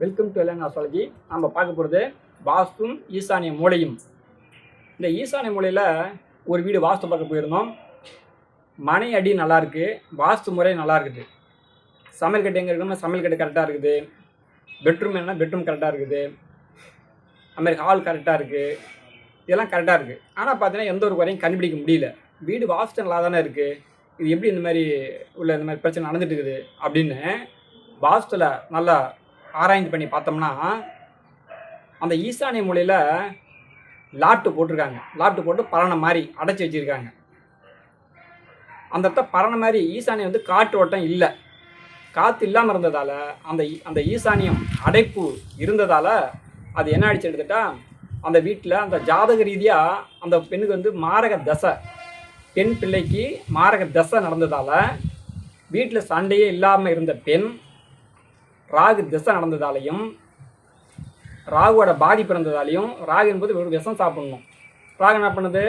Welcome to LN astrology. நம்ம பார்க்க போகிறது வாஸ்தும் ஈசானிய மூலையும். இந்த ஈசானிய மூலையில் ஒரு வீடு வாஸ்து பார்க்க போயிருந்தோம். மனை அடி நல்லாயிருக்கு, வாஸ்து முறை நல்லா இருக்குது. சமையல் கட்டு எங்கே இருக்குன்னா சமையல் கட்டு கரெக்டாக இருக்குது. பெட்ரூம் என்னன்னா பெட்ரூம் கரெக்டாக இருக்குது. அதுமாதிரி ஹால் கரெக்டாக இருக்குது. இதெல்லாம் கரெக்டாக இருக்குது. ஆனால் பார்த்தீங்கன்னா எந்த ஒரு குறையும் கண்டுபிடிக்க முடியல. வீடு வாஸ்து நல்லா தானே இருக்குது, இது எப்படி இந்த மாதிரி பிரச்சனை நடந்துட்டு இருக்குது அப்படின்னு வாஸ்துவில் நல்லா ஆராய்ந்து பண்ணி பார்த்தோம்னா, அந்த ஈசானிய மூலையில் லாட்டு போட்டிருக்காங்க. லாட்டு போட்டு பரணை மாதிரி அடைச்சி வச்சுருக்காங்க. அந்த இடத்த பரணை மாதிரி ஈசானியம் காற்று ஓட்டம் இல்லை. காற்று இல்லாமல் இருந்ததால் அந்த ஈசானியம் அடைப்பு இருந்ததால் அது என்ன ஆயிடுச்சு எடுத்துட்டா, அந்த வீட்டில் அந்த ஜாதக ரீதியாக அந்த பெண்ணுக்கு மாரக தசை, பெண் பிள்ளைக்கு மாரக தசை நடந்ததால் வீட்டில் சண்டையே இல்லாமல் இருந்த பெண் ராகு திசை நடந்ததாலையும் ராகுவோட பாதிப்பு இருந்ததாலையும், ராகு என்பது ஒரு விஷம் சாப்பிடணும், ராகு என்ன பண்ணுது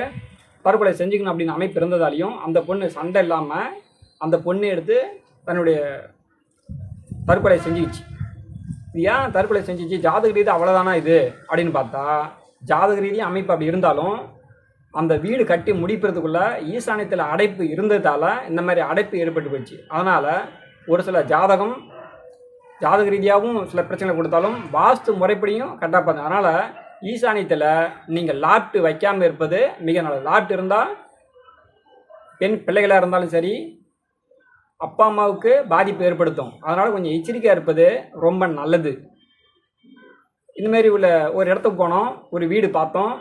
தற்கொலை செஞ்சுக்கணும் அப்படின்னு அமைப்பு இருந்ததாலையும் அந்த பொண்ணு சண்டை இல்லாமல் அந்த பொண்ணு எடுத்து தன்னுடைய தற்கொலை செஞ்சுக்கிச்சு. இது ஏன் தற்கொலை செஞ்சிச்சு? ஜாதக ரீதி அவ்வளோதானா இது அப்படின்னு பார்த்தா, ஜாதக ரீதி அமைப்பு அப்படி இருந்தாலும் அந்த வீடு கட்டி முடிப்பதுக்குள்ளே ஈசானியத்தில் அடைப்பு இருந்ததால் இந்த மாதிரி அடைப்பு ஏற்பட்டு போச்சு. அதனால் ஒரு சில ஜாதக ரீதியாகவும் சில பிரச்சனை கொடுத்தாலும் வாஸ்து முறைப்படியும் கரெக்டாக பார்த்து. அதனால் ஈசானியத்தில் நீங்கள் லாட்டு வைக்காமல் இருப்பது மிக நல்லது. லாட்டு இருந்தால் பெண் பிள்ளைகளாக இருந்தாலும் சரி, அப்பா அம்மாவுக்கு பாதிப்பு ஏற்படுத்தும். அதனால் கொஞ்சம் எச்சரிக்கையாக இருப்பது ரொம்ப நல்லது. இந்தமாரி உள்ள ஒரு இடத்துக்கு போனோம், ஒரு வீடு பார்த்தோம்,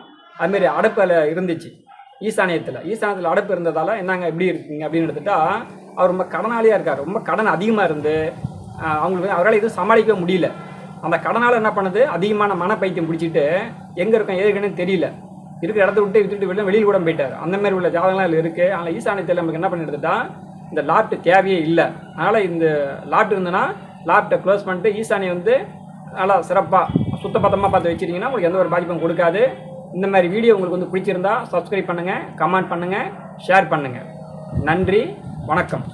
அதுமாரி அடைப்பில் இருந்துச்சு. ஈசானியத்தில் அடைப்பு இருந்ததால் என்னங்க எப்படி இருக்கீங்க அப்படின்னு எடுத்துட்டா, அவர் ரொம்ப கடனாளியாக இருக்கார். ரொம்ப கடன் அதிகமாக இருந்து அவங்களுக்கு அவரால் எதுவும் சமாளிக்க முடியல. அந்த கடனால் என்ன பண்ணுது, அதிகமான மனப்பைத்தியம் பிடிச்சிட்டு எங்கே இருக்கோம் ஏற்கனவே தெரியல, இருக்கிற இடத்த விட்டுட்டு வெளியில் கூட போயிட்டார். அந்தமாரி உள்ள ஜாதகங்கள் இருக்குது. ஆனால் ஈசானியத்தில் நமக்கு என்ன பண்ணி எடுத்துட்டா, இந்த லாட்டு தேவையே இல்லை. அதனால் இந்த லாட்டு இருந்ததுன்னா லாட்டை க்ளோஸ் பண்ணிட்டு ஈசானியம் நல்லா சிறப்பாக சுத்தபத்தமாக பார்த்து வச்சுட்டிங்கன்னா உங்களுக்கு எந்த ஒரு பாதிப்பும் கொடுக்காது. இந்த மாதிரி வீடியோ உங்களுக்கு பிடிச்சிருந்தா சப்ஸ்கிரைப் பண்ணுங்கள், கமெண்ட் பண்ணுங்கள், ஷேர் பண்ணுங்கள். நன்றி, வணக்கம்.